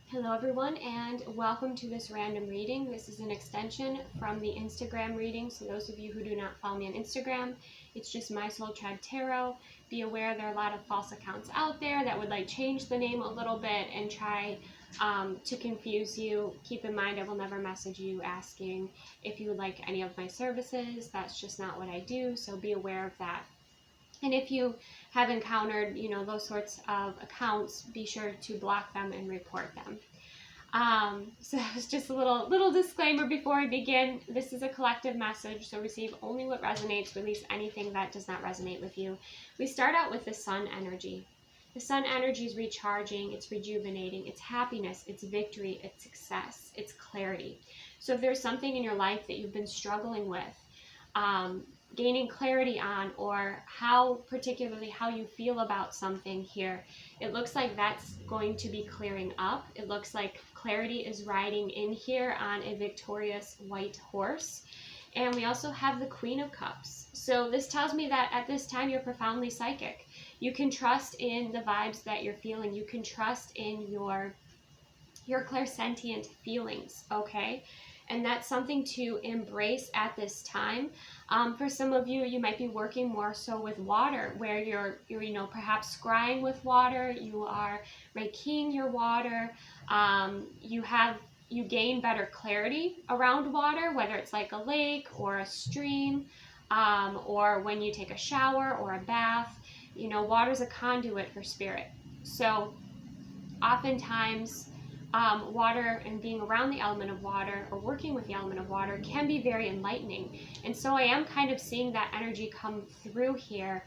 Hello everyone, and welcome to this random reading. This is an extension from the Instagram reading, so those of you who do not follow me on Instagram, it's just My Soul Tribe Tarot. Be aware there are a lot of false accounts out there that would change the name a little bit and try to confuse you. Keep in mind I will never message you asking if you would like any of my services. That's just not what I do, so be aware of that. And if you have encountered, those sorts of accounts, be sure to block them and report them. So it's just a little disclaimer before I begin. This is a collective message, so receive only what resonates, release anything that does not resonate with you. We start out with the sun energy. The sun energy is recharging, it's rejuvenating, it's happiness, it's victory, it's success, it's clarity. So if there's something in your life that you've been struggling with, gaining clarity on, or particularly how you feel about something here, it looks like that's going to be clearing up. It looks like clarity is riding in here on a victorious white horse. And we also have the Queen of Cups. So this tells me that at this time you're profoundly psychic. You can trust in the vibes that you're feeling. You can trust in your clairsentient feelings, okay? And that's something to embrace at this time. For some of you, you might be working more so with water, where you're perhaps scrying with water, you are reikiing your water, you gain better clarity around water, whether it's like a lake or a stream, or when you take a shower or a bath. Water's a conduit for spirit. So oftentimes, water and being around the element of water or working with the element of water can be very enlightening. And so I am kind of seeing that energy come through here.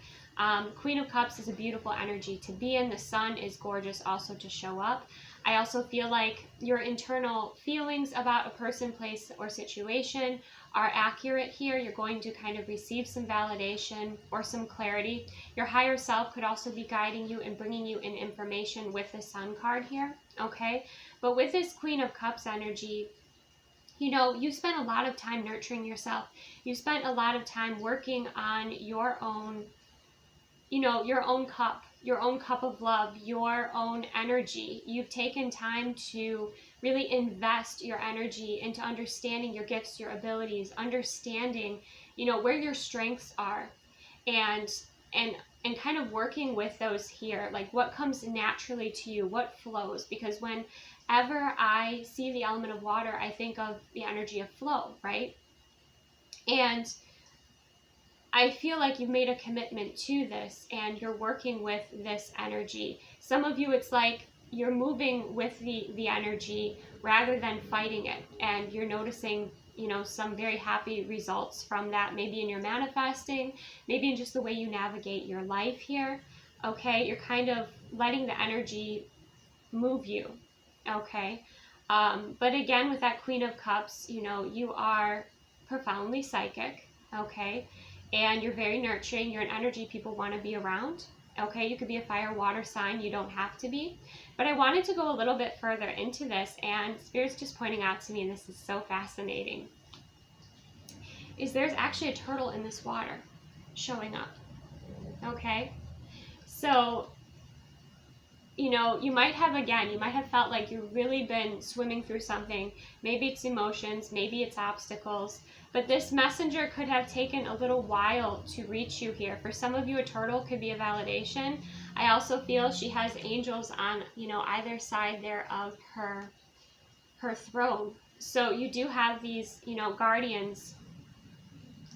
Queen of Cups is a beautiful energy to be in. The sun is gorgeous also to show up. I also feel like your internal feelings about a person, place, or situation are accurate here. You're going to kind of receive some validation or some clarity. Your higher self could also be guiding you and bringing you in information with the Sun card here, okay? But with this Queen of Cups energy, you spent a lot of time nurturing yourself. You spent a lot of time working on your own, your own cup of love, your own energy. You've taken time to really invest your energy into understanding your gifts, your abilities, understanding, where your strengths are, and kind of working with those here, like what comes naturally to you, what flows. Because whenever I see the element of water, I think of the energy of flow, right? And I feel like you've made a commitment to this and you're working with this energy. Some of you, it's like you're moving with the energy rather than fighting it. And you're noticing, some very happy results from that. Maybe in your manifesting, maybe in just the way you navigate your life here. Okay, you're kind of letting the energy move you. Okay. But again, with that Queen of Cups, you are profoundly psychic. Okay. And you're very nurturing. You're an energy people want to be around. Okay, you could be a fire, water sign. You don't have to be. But I wanted to go a little bit further into this, and Spirit's just pointing out to me, and this is so fascinating, is there's actually a turtle in this water showing up. Okay, so you might have felt like you've really been swimming through something. Maybe it's emotions, maybe it's obstacles, but this messenger could have taken a little while to reach you here. For some of you, a turtle could be a validation. I also feel she has angels on, either side there of her throne. So you do have these, guardians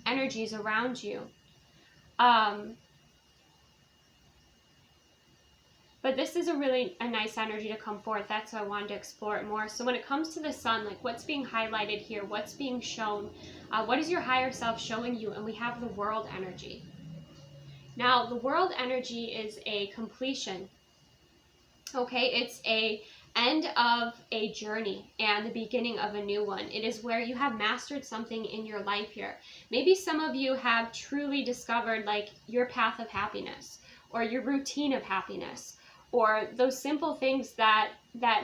energies around you. But this is a nice energy to come forth. That's why I wanted to explore it more. So when it comes to the sun, like what's being highlighted here, what's being shown, what is your higher self showing you? And we have the world energy. Now, the world energy is a completion. Okay, it's a end of a journey and the beginning of a new one. It is where you have mastered something in your life here. Maybe some of you have truly discovered like your path of happiness or your routine of happiness, or those simple things that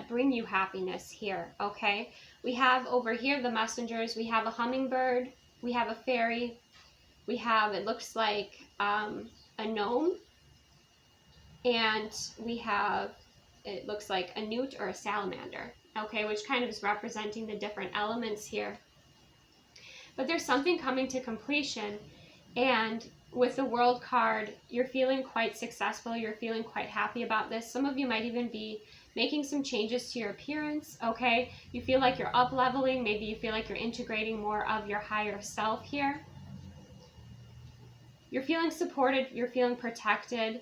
bring you happiness here, okay? We have over here the messengers. We have a hummingbird. We have a fairy. We have, it looks like a gnome. And we have it looks like a newt or a salamander, okay, which kind of is representing the different elements here. But there's something coming to completion, and with the World card, you're feeling quite successful. You're feeling quite happy about this. Some of you might even be making some changes to your appearance, okay? You feel like you're up-leveling. Maybe you feel like you're integrating more of your higher self here. You're feeling supported. You're feeling protected.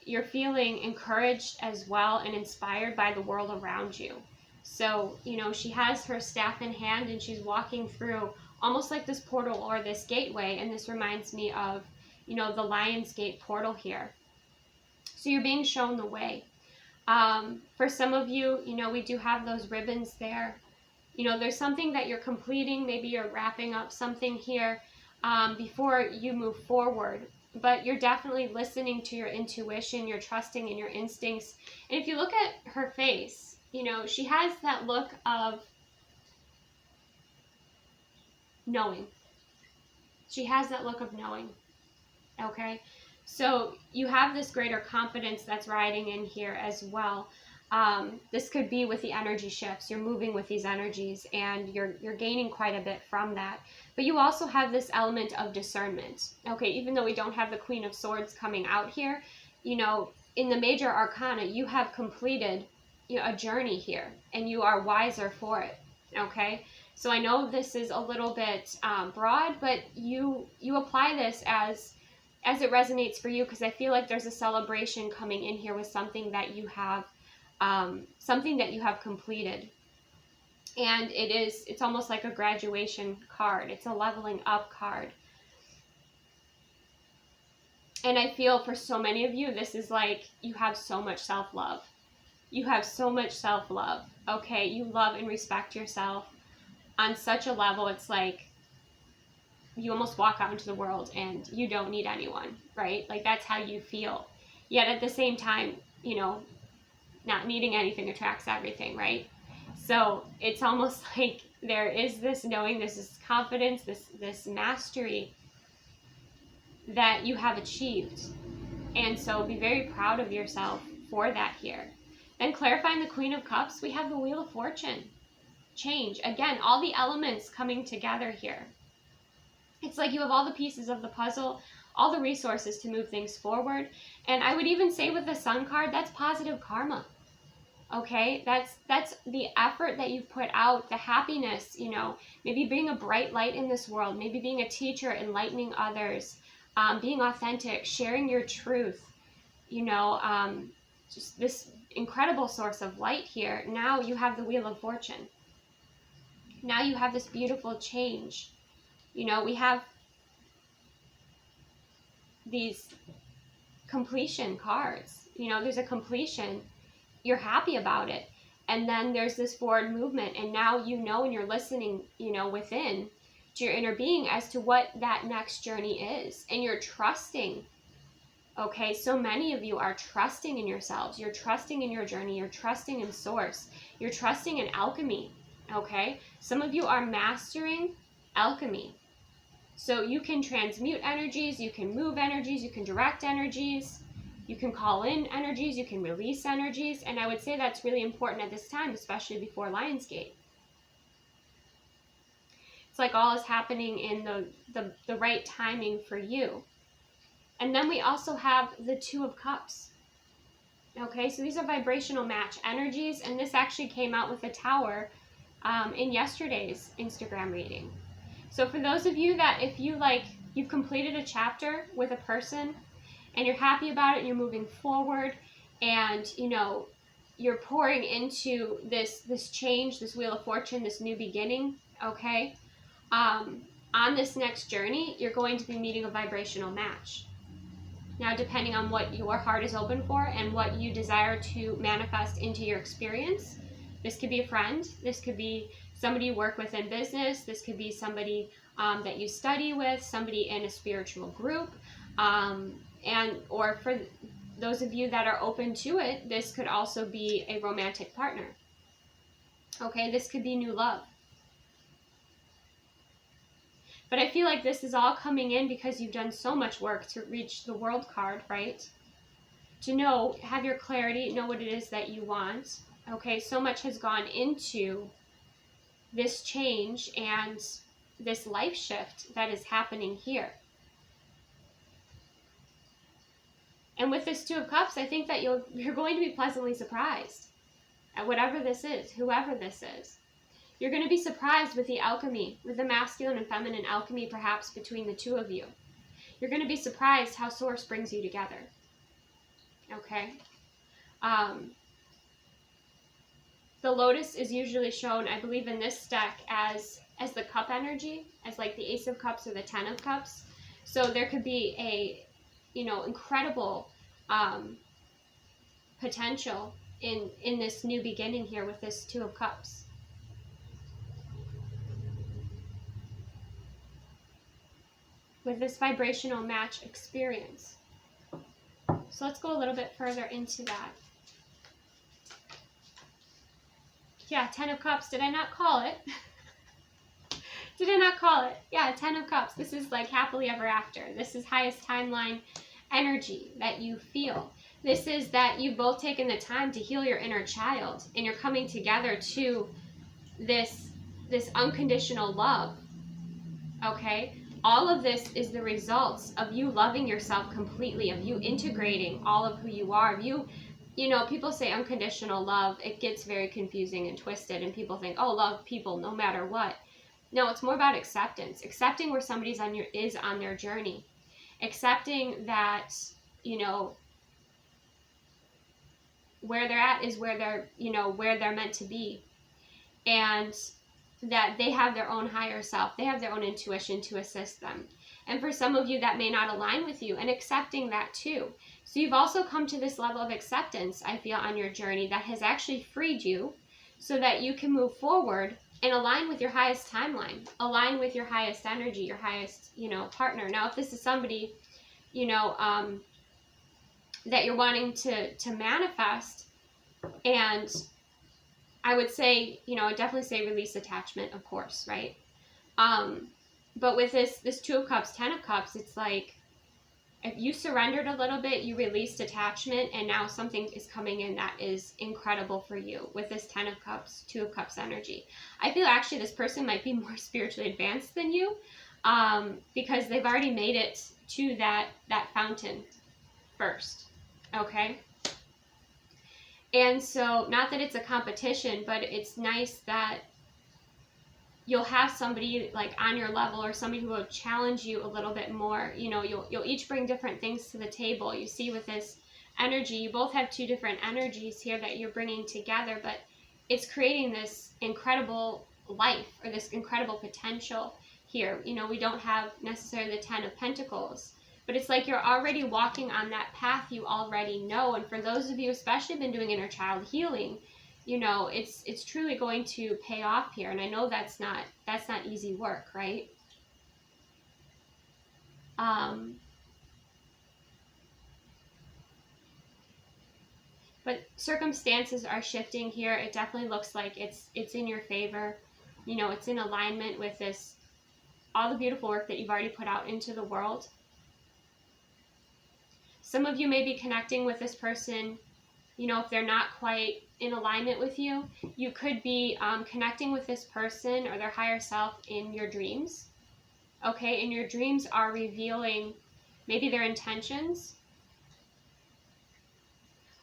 You're feeling encouraged as well and inspired by the world around you. So, you know, she has her staff in hand and she's walking through almost like this portal or this gateway. And this reminds me of, you know, the Lion's Gate portal here. So you're being shown the way. For some of you, you know, we do have those ribbons there. You know, there's something that you're completing. Maybe you're wrapping up something here before you move forward. But you're definitely listening to your intuition. You're trusting in your instincts. And if you look at her face, you know, she has that look of knowing. She has that look of knowing. Okay? So you have this greater confidence that's riding in here as well. This could be with the energy shifts. You're moving with these energies and you're gaining quite a bit from that. But you also have this element of discernment. Okay, even though we don't have the Queen of Swords coming out here, you know, in the major arcana, you have completed, you know, a journey here and you are wiser for it. Okay, so I know this is a little bit broad, but you apply this as it resonates for you, because I feel like there's a celebration coming in here with something that you have completed. And it's almost like a graduation card. It's a leveling up card. And I feel for so many of you, this is like you have so much self-love. You have so much self-love, okay? You love and respect yourself on such a level. It's like you almost walk out into the world and you don't need anyone, right? Like that's how you feel. Yet at the same time, you know, not needing anything attracts everything, right? So it's almost like there is this knowing, this confidence, this mastery that you have achieved. And so be very proud of yourself for that here. Then clarifying the Queen of Cups, we have the Wheel of Fortune. Change. Again, all the elements coming together here. It's like you have all the pieces of the puzzle, all the resources to move things forward. And I would even say with the Sun card, that's positive karma. Okay, that's the effort that you've put out, the happiness, you know, maybe being a bright light in this world, maybe being a teacher, enlightening others, being authentic, sharing your truth, you know, just this incredible source of light here. Now you have the Wheel of Fortune. Now you have this beautiful change. You know, we have these completion cards. You know, there's a completion. You're happy about it. And then there's this forward movement. And now you know, and you're listening, you know, within to your inner being as to what that next journey is. And you're trusting. Okay, so many of you are trusting in yourselves. You're trusting in your journey. You're trusting in source. You're trusting in alchemy. Okay, some of you are mastering alchemy. So you can transmute energies, you can move energies, you can direct energies, you can call in energies, you can release energies. And I would say that's really important at this time, especially before Lionsgate. It's like all is happening in the right timing for you. And then we also have the Two of Cups. Okay, so these are vibrational match energies, and this actually came out with the Tower in yesterday's Instagram reading. So for those of you that if you've completed a chapter with a person and you're happy about it and you're moving forward and, you know, you're pouring into this change, this Wheel of Fortune, this new beginning, okay, on this next journey, you're going to be meeting a vibrational match. Now, depending on what your heart is open for and what you desire to manifest into your experience, this could be a friend, this could be somebody you work with in business, this could be somebody that you study with, somebody in a spiritual group, or for those of you that are open to it, this could also be a romantic partner. Okay, this could be new love. But I feel like this is all coming in because you've done so much work to reach the World card, right? to know, have your clarity, know what it is that you want. Okay, so much has gone into this change and this life shift that is happening here. And with this Two of Cups, I think that you're going to be pleasantly surprised at whatever this is, whoever this is. You're going to be surprised with the alchemy, with the masculine and feminine alchemy perhaps between the two of you. You're going to be surprised how Source brings you together. Okay? The Lotus is usually shown, I believe, in this deck as the cup energy, as like the Ace of Cups or the Ten of Cups. So there could be a, incredible potential in this new beginning here with this Two of Cups. With this vibrational match experience. So let's go a little bit further into that. Yeah, Ten of Cups. Did I not call it? Did I not call it? Yeah, Ten of Cups. This is like happily ever after. This is highest timeline energy that you feel. This is that you've both taken the time to heal your inner child, and you're coming together to this unconditional love. Okay? All of this is the results of you loving yourself completely, of you integrating all of who you are, of you. People say unconditional love, it gets very confusing and twisted, and people think, oh, love people no matter what. No, it's more about acceptance. Accepting where somebody's is on their journey. Accepting that, where they're at is where they're meant to be. And that they have their own higher self. They have their own intuition to assist them. And for some of you, that may not align with you, and accepting that too. So you've also come to this level of acceptance, I feel, on your journey that has actually freed you so that you can move forward and align with your highest timeline, align with your highest energy, your highest, partner. Now, if this is somebody, that you're wanting to manifest, and I would say, I'd definitely say release attachment, of course, right? But with this Two of Cups, Ten of Cups, it's like, if you surrendered a little bit, you released attachment, and now something is coming in that is incredible for you with this Ten of Cups, Two of Cups energy. I feel actually this person might be more spiritually advanced than you, because they've already made it to that fountain first, okay? And so, not that it's a competition, but it's nice that you'll have somebody like on your level, or somebody who will challenge you a little bit more. You'll each bring different things to the table. You see, with this energy, you both have two different energies here that you're bringing together, but it's creating this incredible life, or this incredible potential here. We don't have necessarily the Ten of Pentacles, but it's like you're already walking on that path you already know. And for those of you, especially been doing inner child healing, it's truly going to pay off here. And I know that's not easy work, right? But circumstances are shifting here. It definitely looks like it's in your favor. It's in alignment with all the beautiful work that you've already put out into the world. Some of you may be connecting with this person, if they're not quite in alignment with you. You could be connecting with this person or their higher self in your dreams. Okay, and your dreams are revealing maybe their intentions.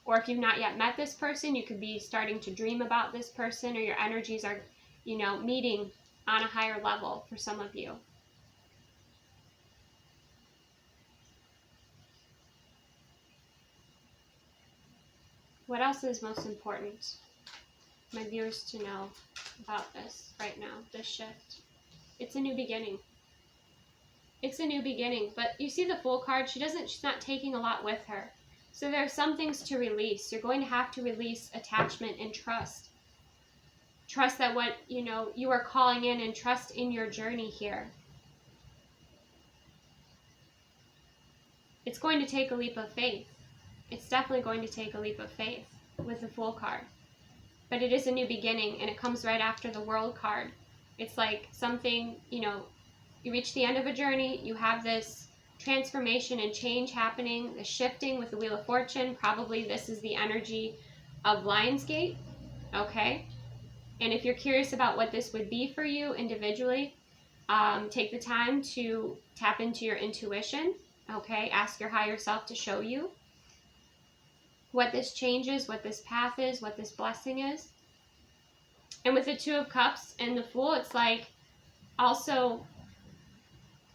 Or if you've not yet met this person, you could be starting to dream about this person, or your energies are, meeting on a higher level for some of you. What else is most important, my viewers, to know about this right now, this shift? It's a new beginning. It's a new beginning. But you see the Fool card, she's not taking a lot with her. So there are some things to release. You're going to have to release attachment and trust. Trust that what, you are calling in, and trust in your journey here. It's going to take a leap of faith. It's definitely going to take a leap of faith with the Fool card. But it is a new beginning, and it comes right after the World card. It's like something, you reach the end of a journey, you have this transformation and change happening, the shifting with the Wheel of Fortune. Probably this is the energy of Lionsgate, okay? And if you're curious about what this would be for you individually, take the time to tap into your intuition, okay? Ask your higher self to show you what this change is, what this path is, what this blessing is. And with the Two of Cups and the Fool, it's like also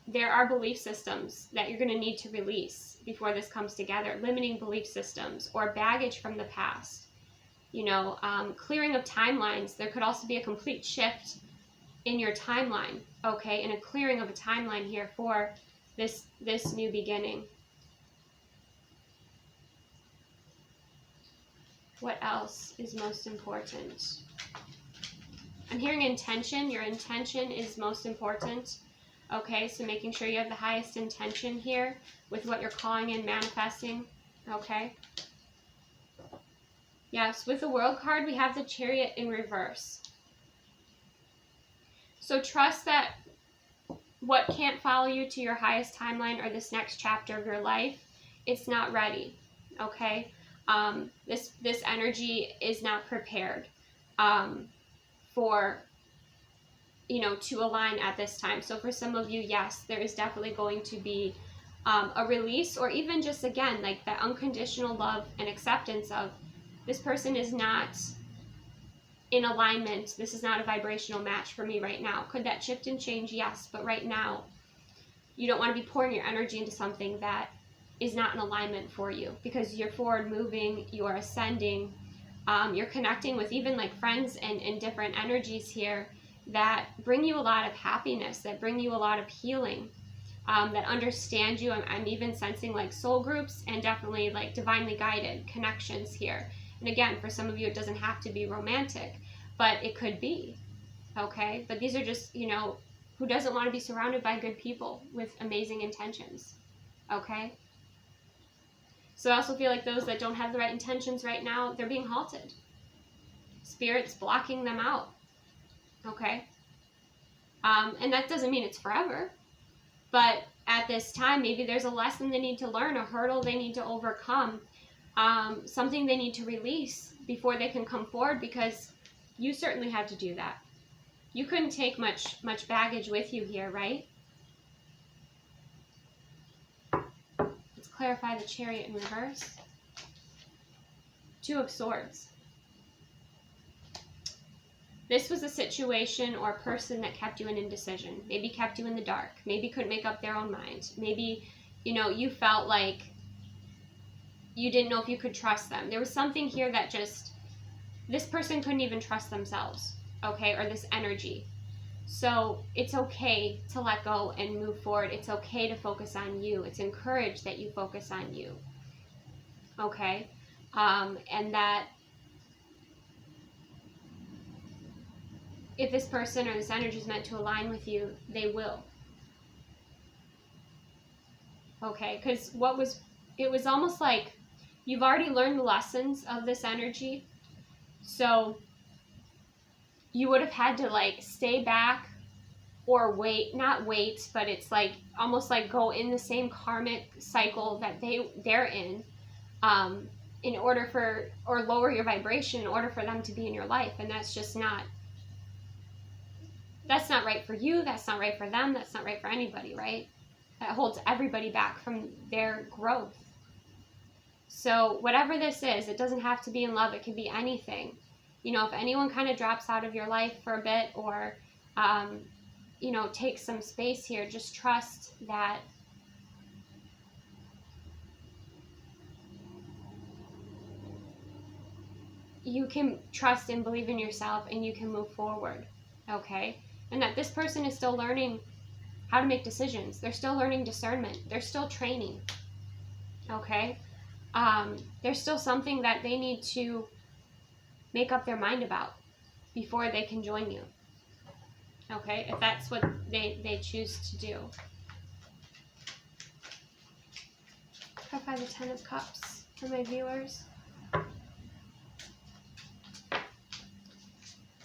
there are belief systems that you're going to need to release before this comes together. Limiting belief systems or baggage from the past. You know, clearing of timelines. There could also be a complete shift in your timeline, okay? And a clearing of a timeline here for this new beginning. What else is most important? I'm hearing intention. Your intention is most important. Okay, so making sure you have the highest intention here with what you're calling in, manifesting. Okay. Yes, with the World card, we have the Chariot in reverse. So trust that what can't follow you to your highest timeline or this next chapter of your life, it's not ready. Okay. This energy is not prepared for, you know, to align at this time. So for some of you, yes, there is definitely going to be a release, or even just, again, like that unconditional love and acceptance of this person is not in alignment. This is not a vibrational match for me right now. Could that shift and change? Yes, but right now you don't want to be pouring your energy into something that is not in alignment for you, because you're forward moving, you're ascending, you're connecting with even like friends and different energies here that bring you a lot of happiness, that bring you a lot of healing, that understand you. I'm even sensing like soul groups and definitely like divinely guided connections here. And again, for some of you, it doesn't have to be romantic, but it could be, okay? But these are just, you know, who doesn't want to be surrounded by good people with amazing intentions, okay? So I also feel like those that don't have the right intentions right now, they're being halted. Spirit's blocking them out, okay? And that doesn't mean it's forever, but at this time, maybe there's a lesson they need to learn, a hurdle they need to overcome, something they need to release before they can come forward, because you certainly had to do that. You couldn't take much baggage with you here, right? Let's clarify the Chariot in reverse. Two of Swords. This was a situation or a person that kept you in indecision, maybe kept you in the dark, maybe couldn't make up their own mind. Maybe, you know, you felt like you didn't know if you could trust them. There was something here that just, this person couldn't even trust themselves, okay, or this energy. So it's okay to let go and move forward. It's okay to focus on you. It's encouraged that you focus on you, okay? And that if this person or this energy is meant to align with you, they will. Okay, because it was almost like you've already learned the lessons of this energy. So you would have had to like stay back or wait, not wait, but it's like almost like go in the same karmic cycle that they're in order for, or lower your vibration in order for them to be in your life. And that's just not, that's not right for you. That's not right for them. That's not right for anybody, right? That holds everybody back from their growth. So whatever this is, it doesn't have to be in love. It can be anything. You know, if anyone kind of drops out of your life for a bit, or, you know, take some space here, just trust that you can trust and believe in yourself, and you can move forward, okay? And that this person is still learning how to make decisions. They're still learning discernment. They're still training, okay? There's still something that they need to make up their mind about before they can join you, okay? If that's what they choose to do. Clarify the Ten of Cups for my viewers.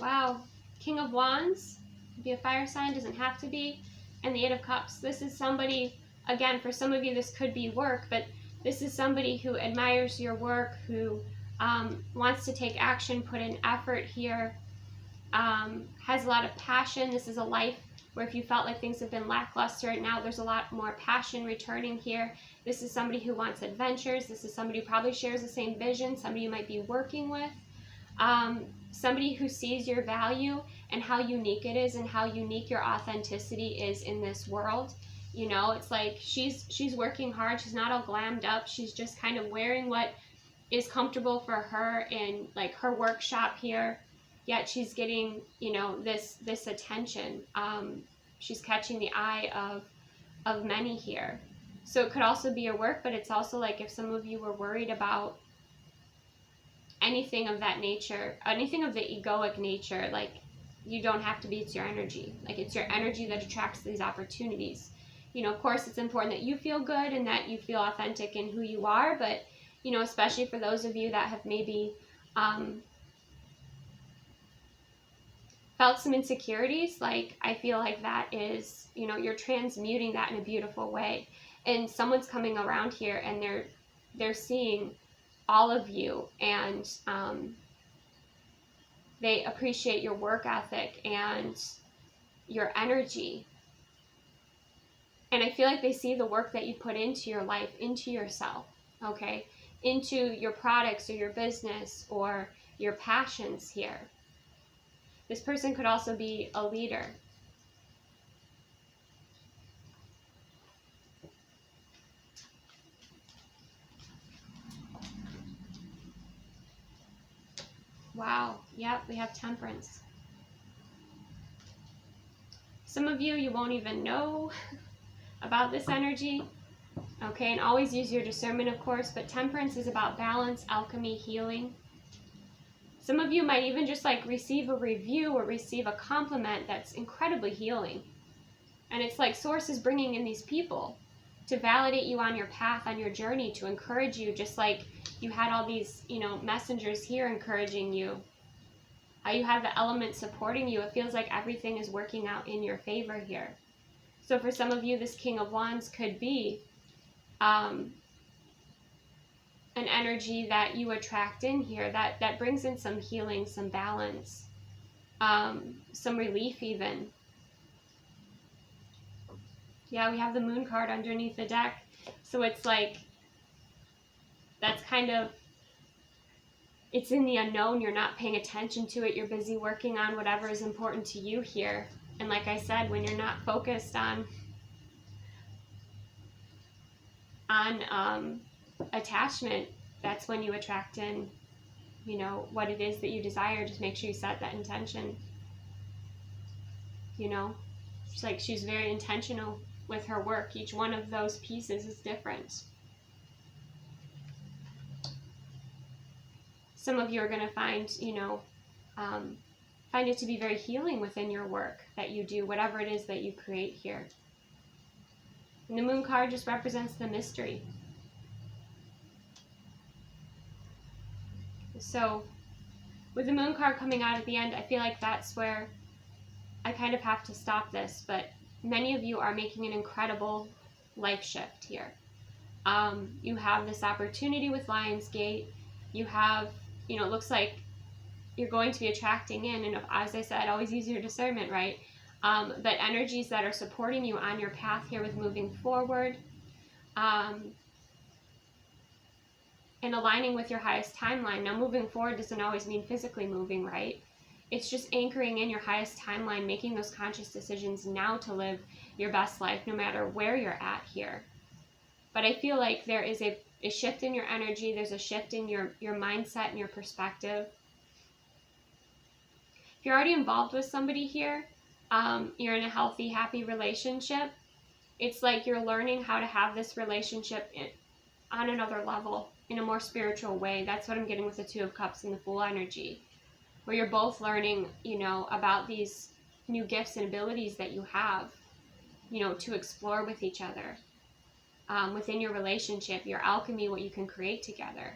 Wow. King of Wands. Be a fire sign, doesn't have to be. And the Eight of Cups. This is somebody again, for some of you, this could be work, but this is somebody who admires your work, who wants to take action, put in effort here, has a lot of passion. This is a life where if you felt like things have been lackluster, now there's a lot more passion returning here. This is somebody who wants adventures. This is somebody who probably shares the same vision, somebody you might be working with. Somebody who sees your value and how unique it is and how unique your authenticity is in this world. You know, it's like she's working hard. She's not all glammed up. She's just kind of wearing what is comfortable for her in like her workshop here. Yet she's getting, you know, this attention. She's catching the eye of many here. So it could also be your work, but it's also like if some of you were worried about anything of that nature, anything of the egoic nature, like you don't have to be, it's your energy. Like it's your energy that attracts these opportunities. You know, of course, it's important that you feel good and that you feel authentic in who you are, but, you know, especially for those of you that have maybe felt some insecurities, like I feel like that is, you know, you're transmuting that in a beautiful way. And someone's coming around here and they're seeing all of you, and they appreciate your work ethic and your energy. And I feel like they see the work that you put into your life, into yourself, okay? Into your products or your business or your passions here. This person could also be a leader. Wow, yep, we have Temperance. Some of you won't even know about this energy, okay? And always use your discernment, of course, but Temperance is about balance, alchemy, healing. Some of you might even just like receive a review or receive a compliment that's incredibly healing. And it's like Source is bringing in these people to validate you on your path, on your journey, to encourage you, just like you had all these, you know, messengers here encouraging you. You have the elements supporting you. It feels like everything is working out in your favor here. So for some of you, this King of Wands could be an energy that you attract in here that brings in some healing, some balance, some relief even. Yeah, we have the Moon card underneath the deck. So it's like, that's kind of, it's in the unknown. You're not paying attention to it. You're busy working on whatever is important to you here. And like I said, when you're not focused on attachment, that's when you attract in, you know, what it is that you desire. Just make sure you set that intention. You know, it's like she's very intentional with her work. Each one of those pieces is different. Some of you are going to find, you know, find it to be very healing within your work that you do, whatever it is that you create here. And the Moon card just represents the mystery. So with the Moon card coming out at the end, I feel like that's where I kind of have to stop this, but many of you are making an incredible life shift here. You have this opportunity with Lionsgate. You have, you know, it looks like you're going to be attracting in, and as I said, always use your discernment, right? But energies that are supporting you on your path here with moving forward, and aligning with your highest timeline. Now, moving forward doesn't always mean physically moving, right? It's just anchoring in your highest timeline, making those conscious decisions now to live your best life, no matter where you're at here. But I feel like there is a shift in your energy. There's a shift in your mindset and your perspective. If you're already involved with somebody here, you're in a healthy, happy relationship, it's like you're learning how to have this relationship on another level, in a more spiritual way. That's what I'm getting with the Two of Cups and the Fool energy, where you're both learning, you know, about these new gifts and abilities that you have, you know, to explore with each other, within your relationship, your alchemy, what you can create together.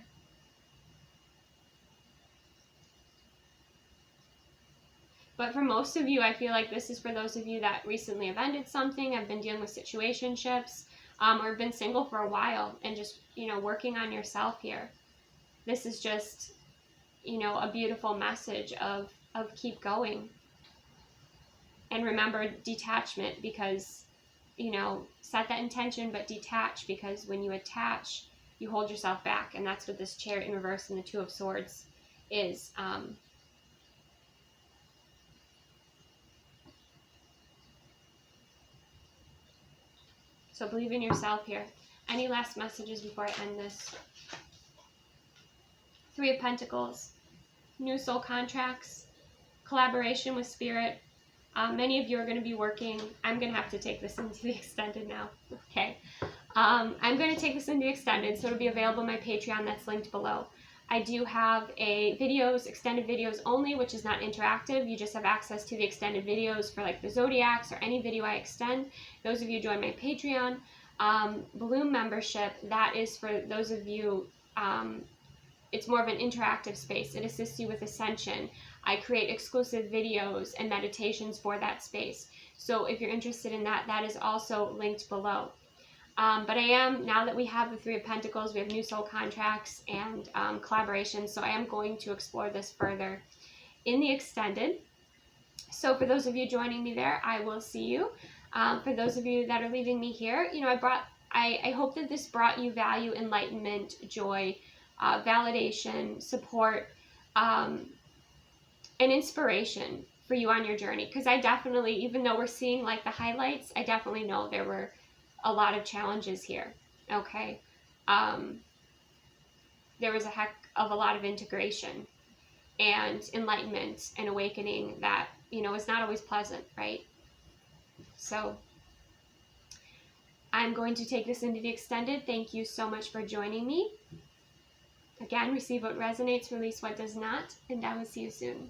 But for most of you, I feel like this is for those of you that recently have ended something, have been dealing with situationships, or been single for a while and just, you know, working on yourself here. This is just, you know, a beautiful message of keep going. And remember detachment, because, you know, set that intention, but detach, because when you attach, you hold yourself back. And that's what this Chariot in reverse and the Two of Swords is. So believe in yourself here. Any last messages before I end this? Three of Pentacles, new soul contracts, collaboration with Spirit. Many of you are going to be working. I'm going to have to take this into the extended now. Okay. I'm going to take this into the extended, so it'll be available on my Patreon that's linked below. I do have a videos, extended videos only, which is not interactive. You just have access to the extended videos for like the zodiacs or any video I extend. Those of you join my Patreon. Bloom membership, that is for those of you, it's more of an interactive space. It assists you with Ascension. I create exclusive videos and meditations for that space. So if you're interested in that, that is also linked below. But I am, now that we have the Three of Pentacles, we have new soul contracts and collaboration, so I am going to explore this further in the extended. So for those of you joining me there, I will see you. For those of you that are leaving me here, you know, I hope that this brought you value, enlightenment, joy, validation, support, and inspiration for you on your journey. Because I definitely, even though we're seeing like the highlights, I definitely know there were a lot of challenges here. Okay. There was a heck of a lot of integration and enlightenment and awakening that, you know, is not always pleasant, right? So I'm going to take this into the extended. Thank you so much for joining me. Again, receive what resonates, release what does not, and I will see you soon.